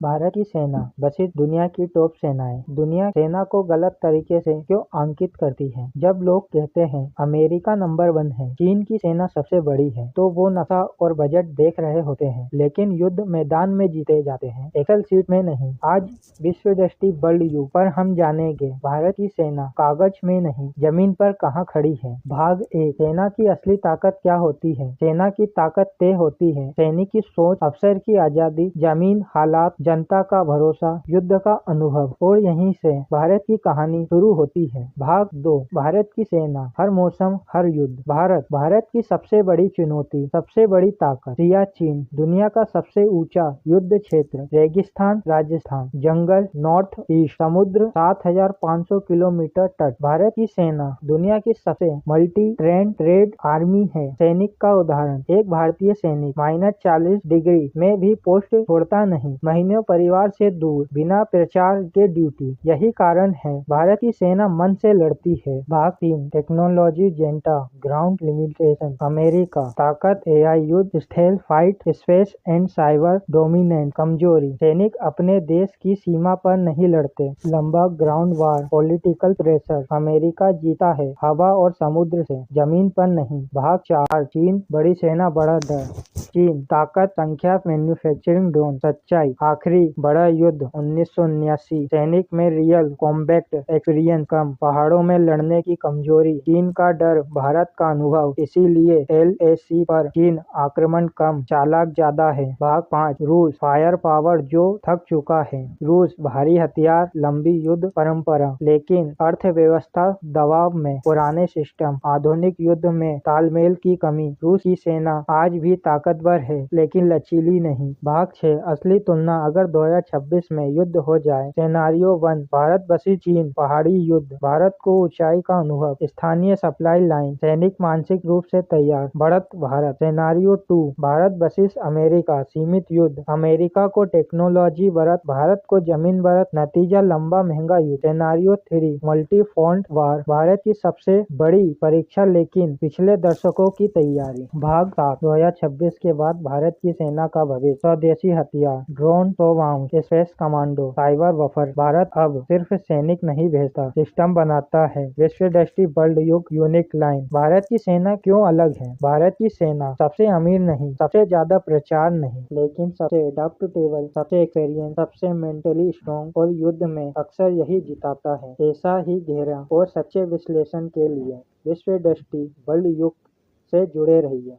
भारत की सेना वशिष्ठ दुनिया की टॉप सेनाएं दुनिया सेना को गलत तरीके से क्यों अंकित करती है। जब लोग कहते हैं अमेरिका नंबर 1 है, चीन की सेना सबसे बड़ी है, तो वो नशा और बजट देख रहे होते हैं, लेकिन युद्ध मैदान में जीते जाते हैं, एक्सेल सीट में नहीं। आज विश्व दृष्टि वर्ल्ड युग पर हम जानेंगे भारत की सेना कागज में नहीं जमीन पर कहाँ खड़ी है। भाग 1, सेना की असली ताकत क्या होती है। सेना की ताकत तय होती है सैनिक की सोच, अफसर की आजादी, जमीन हालात, जनता का भरोसा, युद्ध का अनुभव, और यहीं से भारत की कहानी शुरू होती है। भाग 2, भारत की सेना हर मौसम हर युद्ध। भारत की सबसे बड़ी चुनौती, सबसे बड़ी ताकत, सियाचिन दुनिया का सबसे ऊंचा युद्ध क्षेत्र, रेगिस्तान राजस्थान, जंगल नॉर्थ ईस्ट, समुद्र 7500 किलोमीटर तट। भारत की सेना दुनिया की सबसे मल्टी ट्रेंड आर्मी है। सैनिक का उदाहरण, एक भारतीय सैनिक -40 डिग्री में भी पोस्ट छोड़ता नहीं, महीनों परिवार से दूर, बिना प्रचार के ड्यूटी। यही कारण है भारत की सेना मन से लड़ती है। भाग 3, टेक्नोलॉजी जेंटा ग्राउंड लिमिटेशन। अमेरिका ताकत, एआई युद्ध, stealth fight, space and cyber dominance. कमजोरी, सैनिक अपने देश की सीमा पर नहीं लड़ते। लंबा ग्राउंड वार, पॉलिटिकल प्रेशर। अमेरिका जीता है हवा और समुद्र से, जमीन पर नहीं। भाग 4, चीन बड़ी सेना बड़ा डर। चीन ताकत, संख्या, मैन्युफैक्चरिंग ड्रोन। सच्चाई, आखिरी बड़ा युद्ध 1979, सैनिक में रियल कॉम्बैट एक्सपीरियंस कम, पहाड़ों में लड़ने की कमजोरी। चीन का डर, भारत का अनुभव, इसीलिए एलएसी पर चीन आक्रमण कम, चालाक ज्यादा है। भाग 5, रूस फायर पावर जो थक चुका है। रूस भारी हथियार, लंबी युद्ध परंपरा, लेकिन अर्थव्यवस्था दबाव में, पुराने सिस्टम, आधुनिक युद्ध में तालमेल की कमी। रूस की सेना आज भी ताकतवर है, लेकिन लचीली नहीं। भाग 6, असली तुलना अगर 2026 में युद्ध हो जाए। सिनेरियो 1, भारत वर्सेस चीन, पहाड़ी युद्ध, भारत को ऊंचाई का अनुभव, स्थानीय सप्लाई लाइन, सैनिक मानसिक रूप से तैयार, बढ़त Bharat. Scenario 2, Bharat versus America, सीमित युद्ध, अमेरिका को टेक्नोलॉजी बढ़त, भारत को जमीन बढ़त, नतीजा लंबा महंगा युद्ध। सिनेरियो 3, मल्टी फ्रंट वार, भारत की सबसे बड़ी परीक्षा लेकिन पिछले दशकों की तैयारी। भाग 7, 2026 के बाद भारत की सेना का भविष्य, स्वदेशी हथियार, ड्रोन, सोवाम, space commando, cyber warfare. Bharat अब सिर्फ सैनिक नहीं भेजता, सिस्टम बनाता है। विश्व दृष्टि वर्ल्ड युग यूनिक लाइन, भारत की सेना क्यों अलग है। भारत की सेना सबसे अमीर नहीं, सबसे ज्यादा प्रचार नहीं, लेकिन सबसे एडेप्टेबल, सबसे एक्सपीरियंस, सबसे मेंटली स्ट्रॉन्ग, और युद्ध में अक्सर यही जिताता है। ऐसा ही गहरा और सच्चे विश्लेषण के लिए विश्व दृष्टि वर्ल्ड युग से जुड़े रहिए।